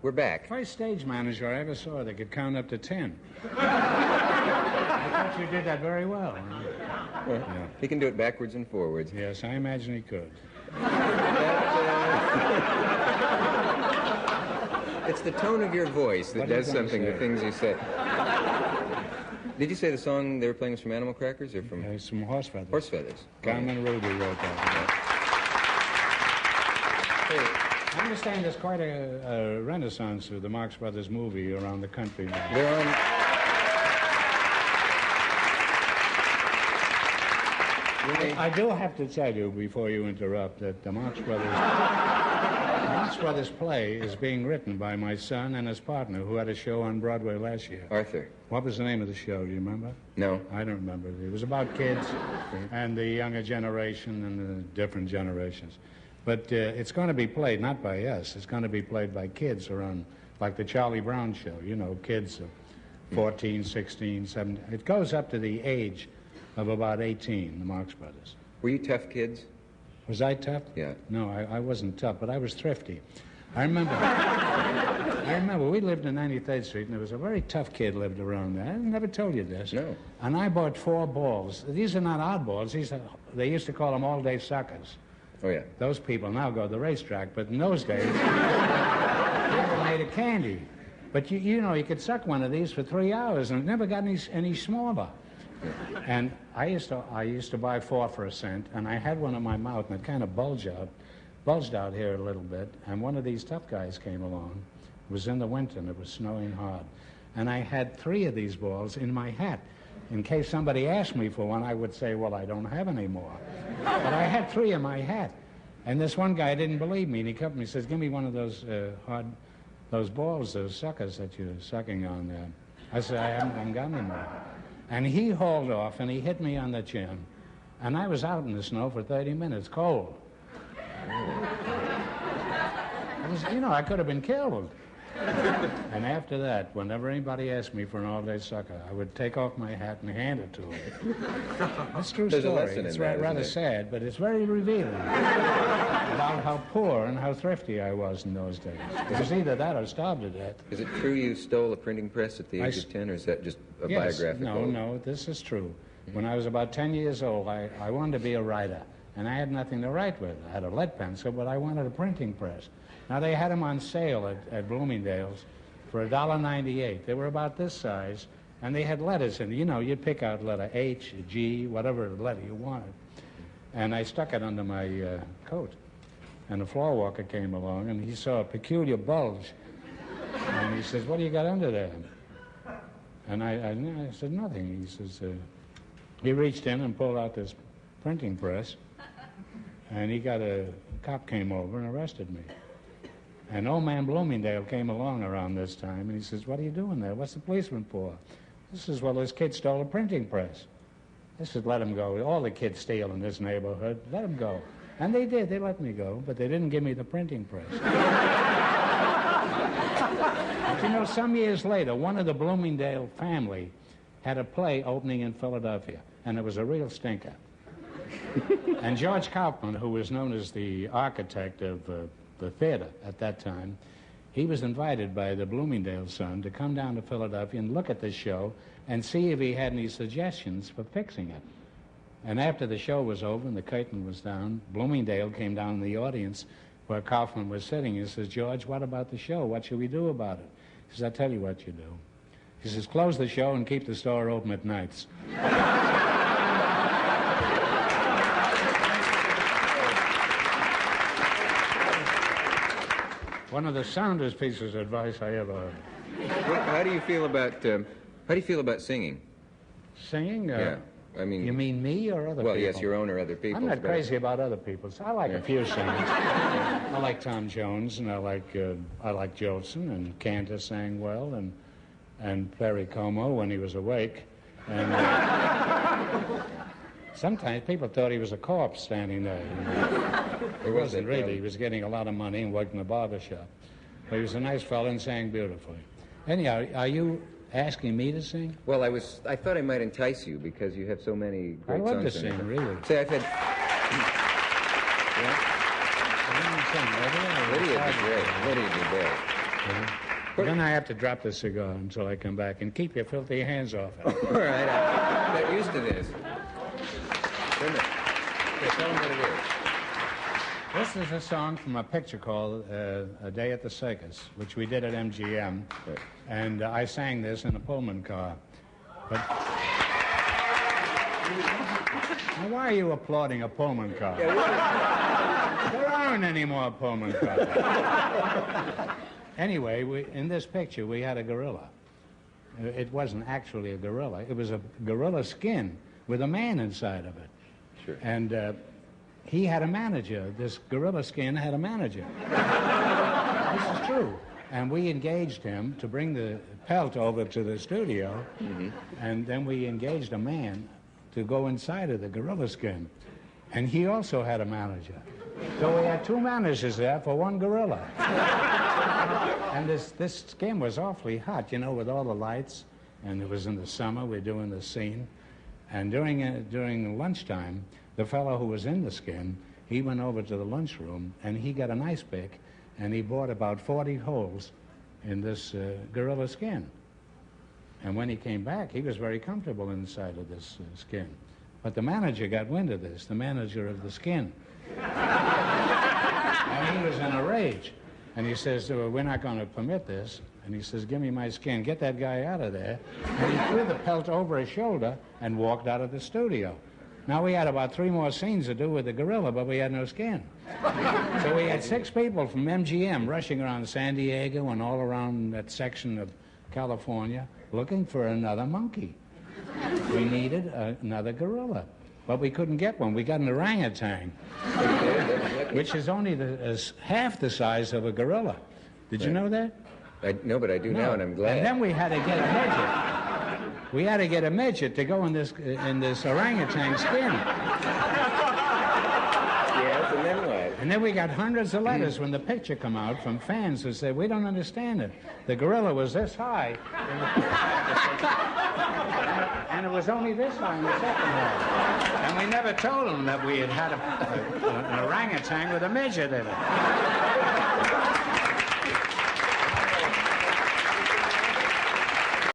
We're back. First stage manager I ever saw that could count up to 10. I thought you did that very well. Well, yeah. He can do it backwards and forwards. Yes, I imagine he could. It's the tone of your voice that does something, the things you say. Did you say the song they were playing was from Animal Crackers or from... It's from Horse Feathers. Horse Feathers. Carmen Ruby wrote that. Hey, I understand there's quite a renaissance of the Marx Brothers movie around the country now. They're on... I do have to tell you, before you interrupt, that the Marx Brothers play is being written by my son and his partner, who had a show on Broadway last year. Arthur. What was the name of the show? Do you remember? No. I don't remember. It was about kids and the younger generation and the different generations. But it's going to be played not by us. It's going to be played by kids around, like the Charlie Brown show. You know, kids of 14, 16, 17. It goes up to the age of about 18, the Marx Brothers. Were you tough kids? Was I tough? Yeah. No, I wasn't tough, but I was thrifty. I remember we lived in 93rd Street, and there was a very tough kid lived around there. I never told you this. No. And I bought 4 balls. These are not oddballs. They used to call them all-day suckers. Oh, yeah. Those people now go to the racetrack, but in those days, they were made of candy. But you know, you could suck one of these for 3 hours, and it never got any smaller. And I used to buy 4 for a cent, and I had one in my mouth, and it kind of bulged out here a little bit. And one of these tough guys came along. It was in the winter, and it was snowing hard. And I had 3 of these balls in my hat. In case somebody asked me for one, I would say, well, I don't have any more. But I had 3 in my hat. And this one guy didn't believe me, and he come and he says, give me one of those those balls, those suckers that you're sucking on there. I said, I haven't got any more. And he hauled off, and he hit me on the chin. And I was out in the snow for 30 minutes, cold. I could have been killed. And after that, whenever anybody asked me for an all-day sucker, I would take off my hat and hand it to him. That's a true There's story. a lesson It's in that, rather sad, but it's very revealing about how poor and how thrifty I was in those days. It was either that or starved to death. Is it true you stole a printing press at the age of 10, or is that just a biographical? No, this is true. When I was about 10 years old, I wanted to be a writer, and I had nothing to write with. I had a lead pencil, but I wanted a printing press. Now, they had them on sale at Bloomingdale's for $1.98. They were about this size, and they had letters in it. You know, you'd pick out letter H, G, whatever letter you wanted. And I stuck it under my coat. And the floor walker came along, and he saw a peculiar bulge. And he says, what do you got under there? And I said, nothing. He says, he reached in and pulled out this printing press, and a cop came over and arrested me. And old man Bloomingdale came along around this time, and he says, what are you doing there? What's the policeman for? This is, well, this kid stole a printing press. I said, let him go. All the kids steal in this neighborhood. Let him go. And they did. They let me go, but they didn't give me the printing press. But you know, some years later, one of the Bloomingdale family had a play opening in Philadelphia, and it was a real stinker. And George Kaufman, who was known as the architect of the theater at that time, he was invited by the Bloomingdale son to come down to Philadelphia and look at this show and see if he had any suggestions for fixing it. And after the show was over and the curtain was down, Bloomingdale came down in the audience where Kaufman was sitting. He says, George, what about the show? What should we do about it? He says, I'll tell you what you do. He says, close the show and keep the store open at nights. One of the soundest pieces of advice I ever heard. Well, how do you feel about singing? Singing? Yeah. I mean, you mean me or other people? Well, yes, your own or other people's. I'm not crazy about other people's. I like a few singers. I like Tom Jones, and I like Jolson, and Cantor sang well, and Perry Como when he was awake. And sometimes people thought he was a corpse standing there. He wasn't really. He was getting a lot of money and worked in the barber shop. But he was a nice fellow and sang beautifully. Anyhow, are you asking me to sing? Well, I thought I might entice you because you have so many great songs. I love to sing, really. Say, I've had... Yeah? Lydia'd be great. Lydia'd be great. Then I have to drop the cigar until I come back, and keep your filthy hands off it. All right, I'm not used to this. Wait a minute. Okay, tell them what it is. This is a song from a picture called A Day at the Circus, which we did at MGM. Right. And I sang this in a Pullman car. But now, why are you applauding a Pullman car? There aren't any more Pullman cars. Anyway, in this picture, we had a gorilla. It wasn't actually a gorilla. It was a gorilla skin with a man inside of it. Sure. And he had a manager. This gorilla skin had a manager. This is true. And we engaged him to bring the pelt over to the studio. Mm-hmm. And then we engaged a man to go inside of the gorilla skin. And he also had a manager. So we had two managers there for one gorilla. And this skin was awfully hot, you know, with all the lights. And it was in the summer, we're doing the scene. And during lunchtime, the fellow who was in the skin, he went over to the lunchroom, and he got an ice pick, and he bored about 40 holes in this gorilla skin. And when he came back, he was very comfortable inside of this skin. But the manager got wind of this, the manager of the skin. And he was in a rage. And he says, we're not going to permit this. And he says, give me my skin. Get that guy out of there. And he threw the pelt over his shoulder and walked out of the studio. Now, we had about 3 more scenes to do with the gorilla, but we had no skin. So we had 6 people from MGM rushing around San Diego and all around that section of California looking for another monkey. We needed another gorilla, but we couldn't get one. We got an orangutan, which is only half the size of a gorilla. Did you know that? No, but I do now, and I'm glad. And then we had to get a midget. We had to get a midget to go in this orangutan skin. Yes, and then what? And then we got hundreds of letters when the picture come out from fans who said, we don't understand it. The gorilla was this high, and it was only this high in the second half. And we never told them that we had an orangutan with a midget in it.